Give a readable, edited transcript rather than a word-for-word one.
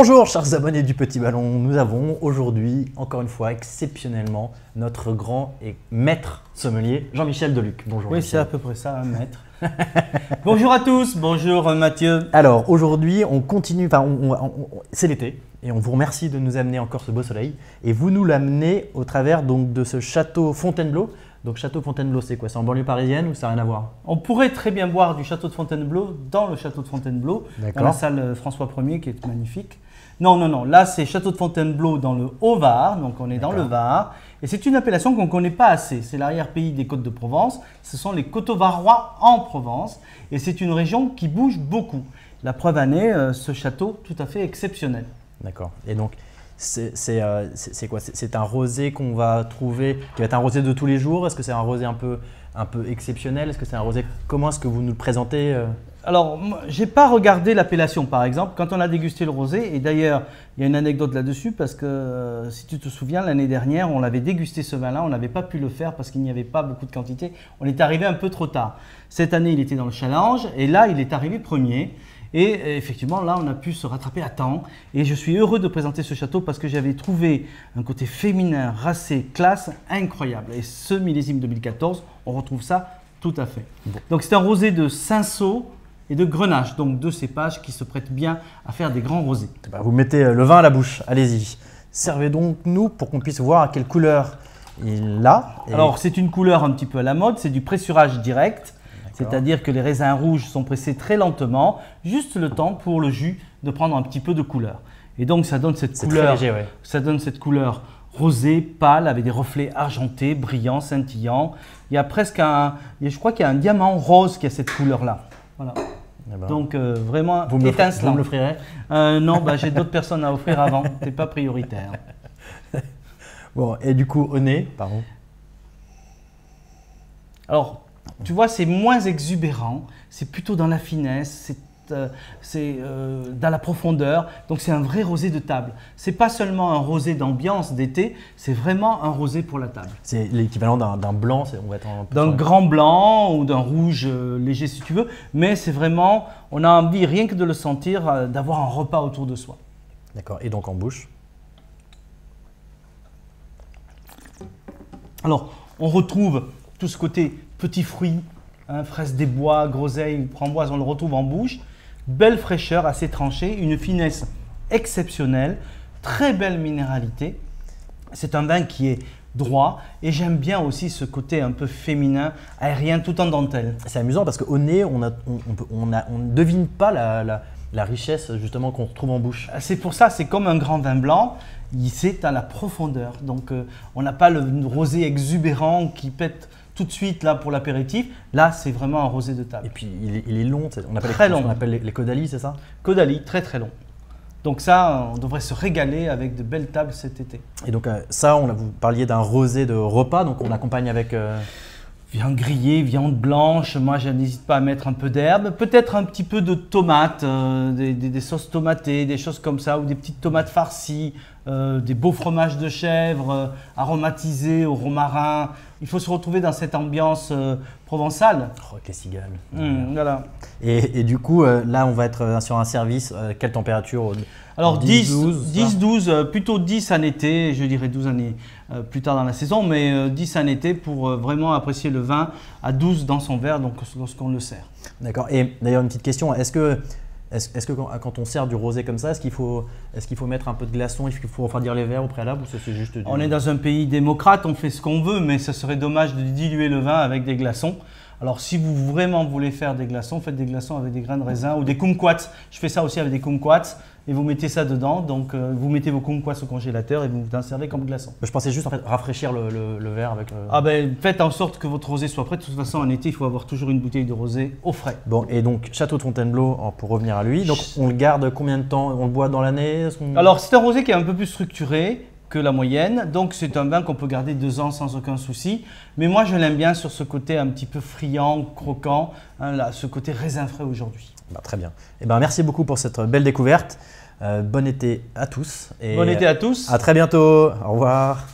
Bonjour chers abonnés du Petit Ballon, nous avons aujourd'hui, encore une fois, exceptionnellement, notre grand et maître sommelier, Jean-Michel Deluc. Bonjour. Oui, c'est à peu près ça, un maître. Bonjour à tous, bonjour Mathieu. Alors aujourd'hui, on continue, c'est l'été et on vous remercie de nous amener encore ce beau soleil. Et vous nous l'amenez au travers donc, de ce château Fontainebleau. Donc château Fontainebleau, c'est quoi? C'est en banlieue parisienne ou ça n'a rien à voir? On pourrait très bien boire du château de Fontainebleau dans le château de Fontainebleau, dans la salle François Ier qui est magnifique. Non, là c'est château de Fontainebleau dans le Haut-Var, donc on est dans le Var. Et c'est une appellation qu'on ne connaît pas assez, c'est l'arrière-pays des Côtes de Provence, ce sont les Coteaux-Varois en Provence et c'est une région qui bouge beaucoup. La preuve en est ce château tout à fait exceptionnel. D'accord, et donc c'est quoi? C'est un rosé qu'on va trouver, qui va être un rosé de tous les jours? Est-ce que c'est un rosé un peu exceptionnel? Est-ce que c'est un rosé, comment est-ce que vous nous le présentez? Alors, je n'ai pas regardé l'appellation par exemple, quand on a dégusté le rosé, et d'ailleurs il y a une anecdote là-dessus parce que si tu te souviens, l'année dernière on l'avait dégusté ce vin-là, on n'avait pas pu le faire parce qu'il n'y avait pas beaucoup de quantité, on est arrivé un peu trop tard. Cette année il était dans le challenge et là il est arrivé premier. Et effectivement, là, on a pu se rattraper à temps. Et je suis heureux de présenter ce château parce que j'avais trouvé un côté féminin, racé, classe incroyable. Et ce millésime 2014, on retrouve ça tout à fait. Bon. Donc, c'est un rosé de Cinsault et de Grenache. Donc, deux cépages qui se prêtent bien à faire des grands rosés. Vous mettez le vin à la bouche. Allez-y. Servez donc nous pour qu'on puisse voir à quelle couleur il a. Alors, c'est une couleur un petit peu à la mode. C'est du pressurage direct. C'est-à-dire que les raisins rouges sont pressés très lentement, juste le temps pour le jus de prendre un petit peu de couleur. Et donc ça donne cette couleur, léger, ouais. Ça donne cette couleur rosée, pâle, avec des reflets argentés, brillants, scintillants. Il y a presque je crois qu'il y a un diamant rose qui a cette couleur-là. Voilà. Eh ben, donc vraiment Vous étincelant. me l'offrirez? Non, j'ai d'autres personnes à offrir avant. C'est pas prioritaire. Bon, et du coup au nez, pardon. Alors. Tu vois, c'est moins exubérant, c'est plutôt dans la finesse, c'est dans la profondeur. Donc c'est un vrai rosé de table. C'est pas seulement un rosé d'ambiance d'été, c'est vraiment un rosé pour la table. C'est l'équivalent d'un blanc, on va être d'un grand blanc ou d'un rouge léger si tu veux. Mais c'est vraiment, on a envie rien que de le sentir, d'avoir un repas autour de soi. D'accord, et donc en bouche? Alors, on retrouve tout ce côté petits fruits, fraises des bois, groseilles, framboises, on le retrouve en bouche. Belle fraîcheur, assez tranchée, une finesse exceptionnelle, très belle minéralité. C'est un vin qui est droit et j'aime bien aussi ce côté un peu féminin, aérien, tout en dentelle. C'est amusant parce qu'au nez, on ne devine pas la richesse justement qu'on retrouve en bouche. C'est pour ça, c'est comme un grand vin blanc, c'est à la profondeur. Donc on n'a pas le rosé exubérant qui pète tout de suite là pour l'apéritif. Là, c'est vraiment un rosé de table. Et puis il est long, on appelle très long. On appelle les Caudalie, c'est ça? Caudalie, très très long. Donc ça, on devrait se régaler avec de belles tables cet été. Et donc ça, vous parliez d'un rosé de repas, donc on accompagne avec… Viande grillée, viande blanche, moi je n'hésite pas à mettre un peu d'herbe, peut-être un petit peu de tomates, des sauces tomatées, des choses comme ça, ou des petites tomates farcies, des beaux fromages de chèvre aromatisés au romarin. Il faut se retrouver dans cette ambiance provençale. Oh, avec les cigales. Voilà. Et du coup, là on va être sur un service, quelle température? Alors 10-12, plutôt 10 en été, je dirais 12 années plus tard dans la saison, mais 10 en été pour vraiment apprécier le vin à 12 dans son verre, donc lorsqu'on le sert. D'accord, et d'ailleurs une petite question, est-ce que quand on sert du rosé comme ça, est-ce qu'il faut mettre un peu de glaçon, est-ce qu'il faut refroidir les verres au préalable ou c'est juste du… On est dans un pays démocrate, on fait ce qu'on veut, mais ça serait dommage de diluer le vin avec des glaçons. Alors si vous vraiment voulez faire des glaçons, faites des glaçons avec des grains de raisin ou des kumquats. Je fais ça aussi avec des kumquats et vous mettez ça dedans. Donc vous mettez vos kumquats au congélateur et vous en servez comme glaçon. Je pensais juste en fait rafraîchir le verre avec… Ah ben faites en sorte que votre rosé soit prêt. De toute façon en été il faut avoir toujours une bouteille de rosé au frais. Bon et donc château de Fontainebleau pour revenir à lui. Donc on le garde combien de temps? On le boit dans l'année? Alors c'est un rosé qui est un peu plus structuré que la moyenne. Donc c'est un vin qu'on peut garder 2 ans sans aucun souci. Mais moi je l'aime bien sur ce côté un petit peu friand, croquant, là, ce côté raisin frais aujourd'hui. Très bien. Et merci beaucoup pour cette belle découverte. Bon été à tous. Bon été à tous. À très bientôt. Au revoir.